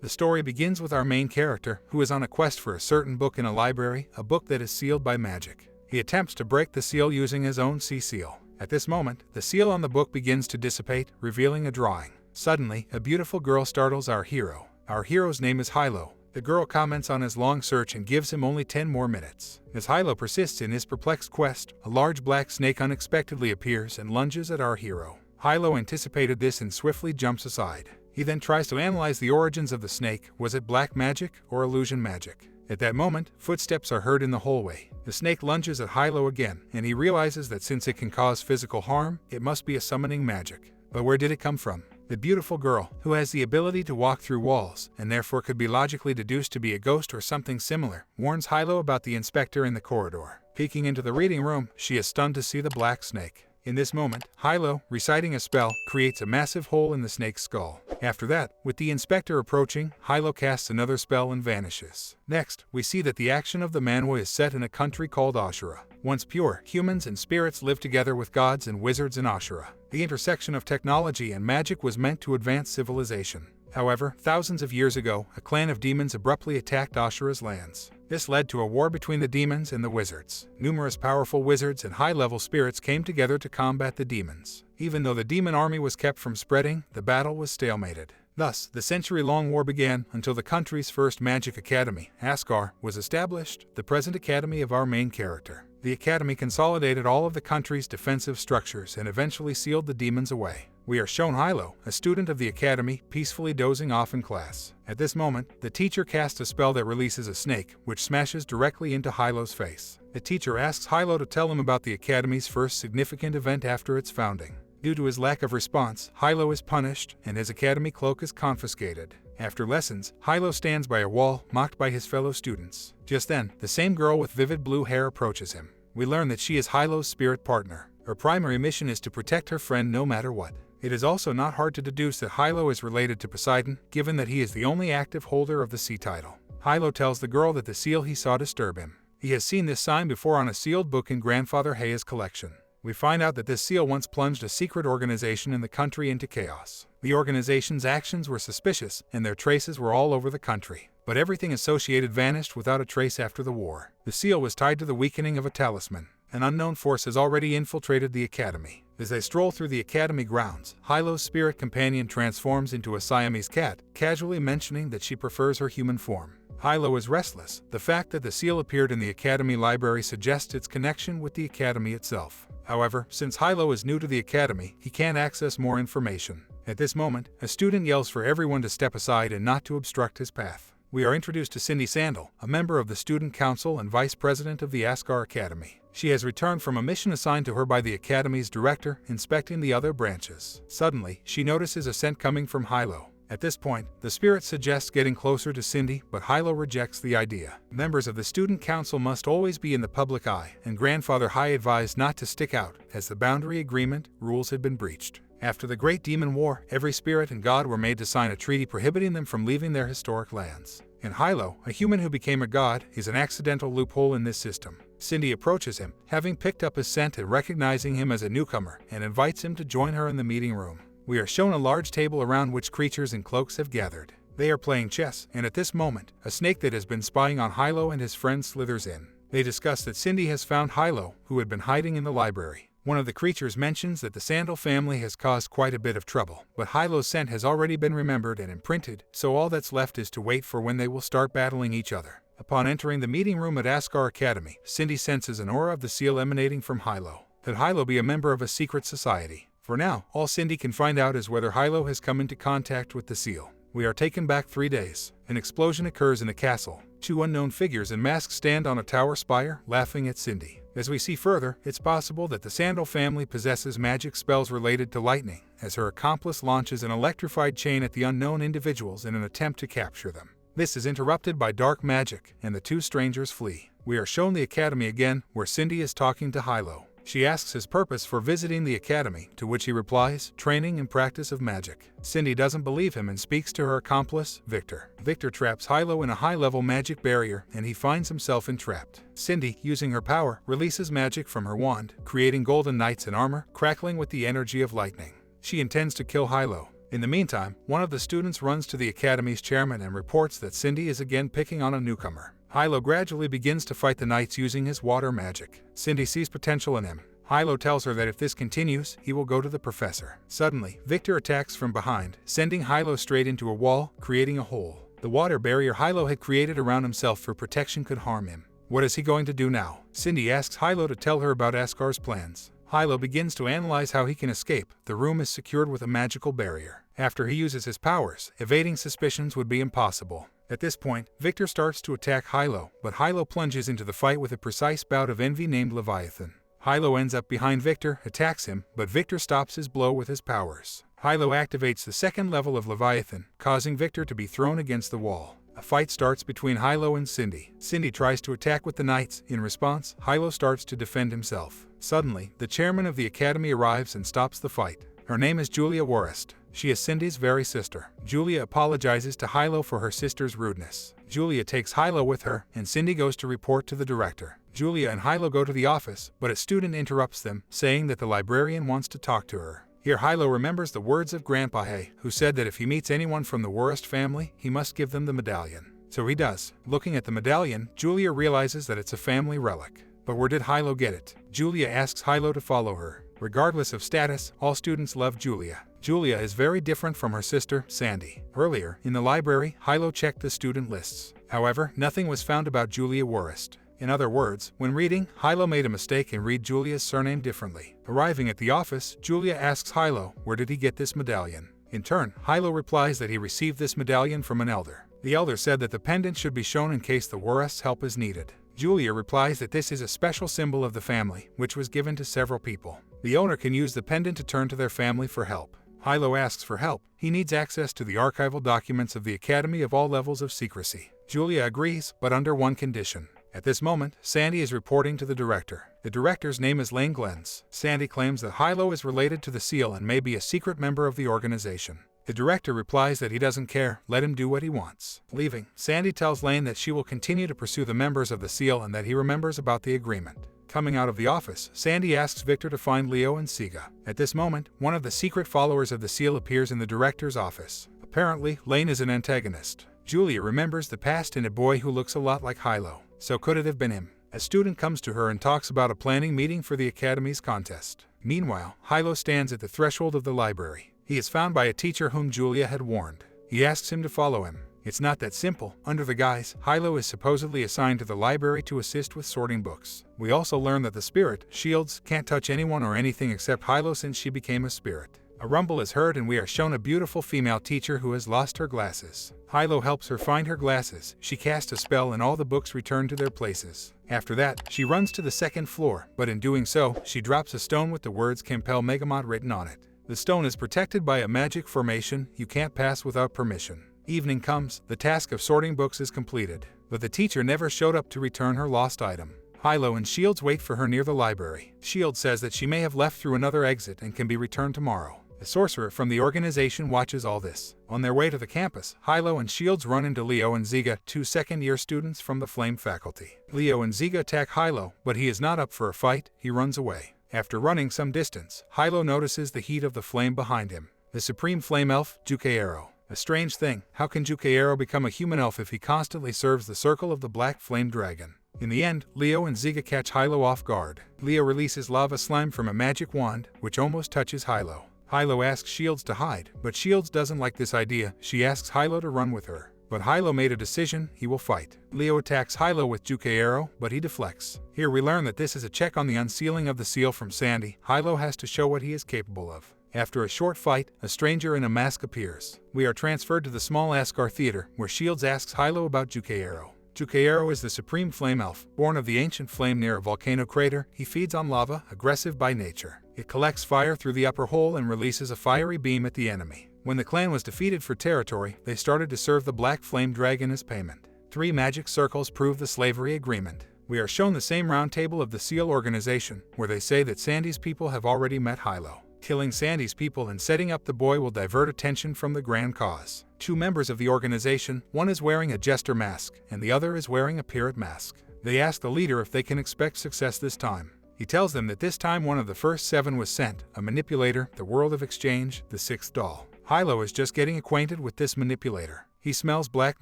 The story begins with our main character, who is on a quest for a certain book in a library, a book that is sealed by magic. He attempts to break the seal using his own sea seal. At this moment, the seal on the book begins to dissipate, revealing a drawing. Suddenly, a beautiful girl startles our hero. Our hero's name is Hilo. The girl comments on his long search and gives him only 10 more minutes. As Hilo persists in his perplexed quest, a large black snake unexpectedly appears and lunges at our hero. Hilo anticipated this and swiftly jumps aside. He then tries to analyze the origins of the snake. Was it black magic or illusion magic? At that moment, footsteps are heard in the hallway. The snake lunges at Hilo again, and he realizes that since it can cause physical harm, it must be a summoning magic. But where did it come from? The beautiful girl, who has the ability to walk through walls, and therefore could be logically deduced to be a ghost or something similar, warns Hilo about the inspector in the corridor. Peeking into the reading room, she is stunned to see the black snake. In this moment, Hilo, reciting a spell, creates a massive hole in the snake's skull. After that, with the inspector approaching, Hilo casts another spell and vanishes. Next, we see that the action of the manhwa is set in a country called Ashura. Once pure, humans and spirits lived together with gods and wizards in Ashura. The intersection of technology and magic was meant to advance civilization. However, thousands of years ago, a clan of demons abruptly attacked Ashura's lands. This led to a war between the demons and the wizards. Numerous powerful wizards and high-level spirits came together to combat the demons. Even though the demon army was kept from spreading, the battle was stalemated. Thus, the century-long war began until the country's first magic academy, Ashura, was established, the present academy of our main character. The academy consolidated all of the country's defensive structures and eventually sealed the demons away. We are shown Hilo, a student of the academy, peacefully dozing off in class. At this moment, the teacher casts a spell that releases a snake, which smashes directly into Hilo's face. The teacher asks Hilo to tell him about the academy's first significant event after its founding. Due to his lack of response, Hilo is punished, and his academy cloak is confiscated. After lessons, Hilo stands by a wall, mocked by his fellow students. Just then, the same girl with vivid blue hair approaches him. We learn that she is Hilo's spirit partner. Her primary mission is to protect her friend no matter what. It is also not hard to deduce that Hilo is related to Poseidon, given that he is the only active holder of the sea title. Hilo tells the girl that the seal he saw disturb him. He has seen this sign before on a sealed book in Grandfather Heia's collection. We find out that this seal once plunged a secret organization in the country into chaos. The organization's actions were suspicious, and their traces were all over the country. But everything associated vanished without a trace after the war. The seal was tied to the weakening of a talisman. An unknown force has already infiltrated the academy. As they stroll through the academy grounds, Hilo's spirit companion transforms into a Siamese cat, casually mentioning that she prefers her human form. Hilo is restless. The fact that the seal appeared in the academy library suggests its connection with the academy itself. However, since Hilo is new to the academy, he can't access more information. At this moment, a student yells for everyone to step aside and not to obstruct his path. We are introduced to Cindy Sandal, a member of the student council and vice president of the Ashura Academy. She has returned from a mission assigned to her by the academy's director, inspecting the other branches. Suddenly, she notices a scent coming from Hilo. At this point, the spirit suggests getting closer to Cindy, but Hilo rejects the idea. Members of the student council must always be in the public eye, and Grandfather Hai advised not to stick out, as the boundary agreement rules had been breached. After the Great Demon War, every spirit and god were made to sign a treaty prohibiting them from leaving their historic lands. And Hilo, a human who became a god, is an accidental loophole in this system. Cindy approaches him, having picked up his scent and recognizing him as a newcomer, and invites him to join her in the meeting room. We are shown a large table around which creatures in cloaks have gathered. They are playing chess, and at this moment, a snake that has been spying on Hilo and his friends slithers in. They discuss that Cindy has found Hilo, who had been hiding in the library. One of the creatures mentions that the Sandal family has caused quite a bit of trouble, but Hilo's scent has already been remembered and imprinted, so all that's left is to wait for when they will start battling each other. Upon entering the meeting room at Ashura Academy, Cindy senses an aura of the seal emanating from Hilo. That Hilo be a member of a secret society. For now, all Cindy can find out is whether Hilo has come into contact with the seal. We are taken back 3 days. An explosion occurs in the castle. 2 unknown figures in masks stand on a tower spire, laughing at Cindy. As we see further, it's possible that the Sandal family possesses magic spells related to lightning, as her accomplice launches an electrified chain at the unknown individuals in an attempt to capture them. This is interrupted by dark magic, and the 2 strangers flee. We are shown the academy again, where Cindy is talking to Hilo. She asks his purpose for visiting the academy, to which he replies, training and practice of magic. Cindy doesn't believe him and speaks to her accomplice, Victor. Victor traps Hilo in a high-level magic barrier, and he finds himself entrapped. Cindy, using her power, releases magic from her wand, creating golden knights in armor, crackling with the energy of lightning. She intends to kill Hilo. In the meantime, one of the students runs to the academy's chairman and reports that Cindy is again picking on a newcomer. Hilo gradually begins to fight the knights using his water magic. Cindy sees potential in him. Hilo tells her that if this continues, he will go to the professor. Suddenly, Victor attacks from behind, sending Hilo straight into a wall, creating a hole. The water barrier Hilo had created around himself for protection could harm him. What is he going to do now? Cindy asks Hilo to tell her about Askar's plans. Hilo begins to analyze how he can escape. The room is secured with a magical barrier. After he uses his powers, evading suspicions would be impossible. At this point, Victor starts to attack Hilo, but Hilo plunges into the fight with a precise bout of envy named Leviathan. Hilo ends up behind Victor, attacks him, but Victor stops his blow with his powers. Hilo activates the second level of Leviathan, causing Victor to be thrown against the wall. A fight starts between Hilo and Cindy. Cindy tries to attack with the knights. In response, Hilo starts to defend himself. Suddenly, the chairman of the academy arrives and stops the fight. Her name is Julia Worrest. She is Cindy's very sister. Julia apologizes to Hilo for her sister's rudeness. Julia takes Hilo with her, and Cindy goes to report to the director. Julia and Hilo go to the office, but a student interrupts them, saying that the librarian wants to talk to her. Here Hilo remembers the words of Grandpa Hay, who said that if he meets anyone from the Worrest family, he must give them the medallion. So he does. Looking at the medallion, Julia realizes that it's a family relic. But where did Hilo get it? Julia asks Hilo to follow her. Regardless of status, all students love Julia. Julia is very different from her sister, Sandy. Earlier, in the library, Hilo checked the student lists. However, nothing was found about Julia Worrest. In other words, when reading, Hilo made a mistake and read Julia's surname differently. Arriving at the office, Julia asks Hilo, where did he get this medallion? In turn, Hilo replies that he received this medallion from an elder. The elder said that the pendant should be shown in case the Worrest's help is needed. Julia replies that this is a special symbol of the family, which was given to several people. The owner can use the pendant to turn to their family for help. Hilo asks for help. He needs access to the archival documents of the Academy of all levels of secrecy. Julia agrees, but under one condition. At this moment, Sandy is reporting to the director. The director's name is Lane Glens. Sandy claims that Hilo is related to the SEAL and may be a secret member of the organization. The director replies that he doesn't care, let him do what he wants. Leaving, Sandy tells Lane that she will continue to pursue the members of the SEAL and that he remembers about the agreement. Coming out of the office, Sandy asks Victor to find Leo and Siga. At this moment, one of the secret followers of the SEAL appears in the director's office. Apparently, Lane is an antagonist. Julia remembers the past in a boy who looks a lot like Hilo. So could it have been him? A student comes to her and talks about a planning meeting for the Academy's contest. Meanwhile, Hilo stands at the threshold of the library. He is found by a teacher whom Julia had warned. He asks him to follow him. It's not that simple. Under the guise, Hilo is supposedly assigned to the library to assist with sorting books. We also learn that the spirit, Shields, can't touch anyone or anything except Hilo since she became a spirit. A rumble is heard and we are shown a beautiful female teacher who has lost her glasses. Hilo helps her find her glasses. She casts a spell and all the books return to their places. After that, she runs to the second floor, but in doing so, she drops a stone with the words Campbell Megamod written on it. The stone is protected by a magic formation you can't pass without permission. Evening comes, the task of sorting books is completed, but the teacher never showed up to return her lost item. Hilo and Shields wait for her near the library. Shields says that she may have left through another exit and can be returned tomorrow. A sorcerer from the organization watches all this. On their way to the campus, Hilo and Shields run into Leo and Ziga, two second-year students from the Flame faculty. Leo and Ziga attack Hilo, but he is not up for a fight, he runs away. After running some distance, Hilo notices the heat of the flame behind him. The supreme flame elf, Jukeiro. A strange thing, how can Jukeiro become a human elf if he constantly serves the circle of the black flame dragon? In the end, Leo and Ziga catch Hilo off guard. Leo releases lava slime from a magic wand, which almost touches Hilo. Hilo asks Shields to hide, but Shields doesn't like this idea. She asks Hilo to run with her. But Hilo made a decision, he will fight. Leo attacks Hilo with Jukeiro, but he deflects. Here we learn that this is a check on the unsealing of the seal from Sandy. Hilo has to show what he is capable of. After a short fight, a stranger in a mask appears. We are transferred to the small Askar theater, where Shields asks Hilo about Jukeiro. Jukeiro is the supreme flame elf, born of the ancient flame near a volcano crater. He feeds on lava, aggressive by nature. It collects fire through the upper hole and releases a fiery beam at the enemy. When the clan was defeated for territory, they started to serve the black flame dragon as payment. 3 magic circles prove the slavery agreement. We are shown the same round table of the SEAL organization, where they say that Sandy's people have already met Hilo. Killing Sandy's people and setting up the boy will divert attention from the grand cause. 2 members of the organization, one is wearing a jester mask, and the other is wearing a pirate mask. They ask the leader if they can expect success this time. He tells them that this time one of the first 7 was sent, a manipulator, the world of exchange, the 6th doll. Hilo is just getting acquainted with this manipulator. He smells black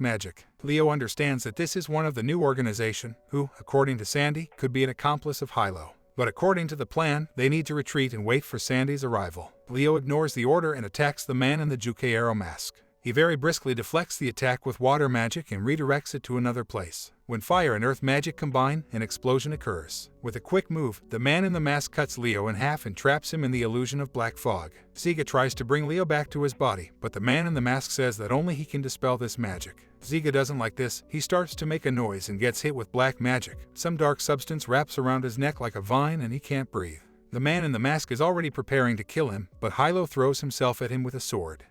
magic. Leo understands that this is one of the new organization, who, according to Sandy, could be an accomplice of Hilo. But according to the plan, they need to retreat and wait for Sandy's arrival. Leo ignores the order and attacks the man in the Juke mask. He very briskly deflects the attack with water magic and redirects it to another place. When fire and earth magic combine, an explosion occurs. With a quick move, the man in the mask cuts Leo in half and traps him in the illusion of black fog. Ziga tries to bring Leo back to his body, but the man in the mask says that only he can dispel this magic. Ziga doesn't like this. He starts to make a noise and gets hit with black magic. Some dark substance wraps around his neck like a vine and he can't breathe. The man in the mask is already preparing to kill him, but Hilo throws himself at him with a sword.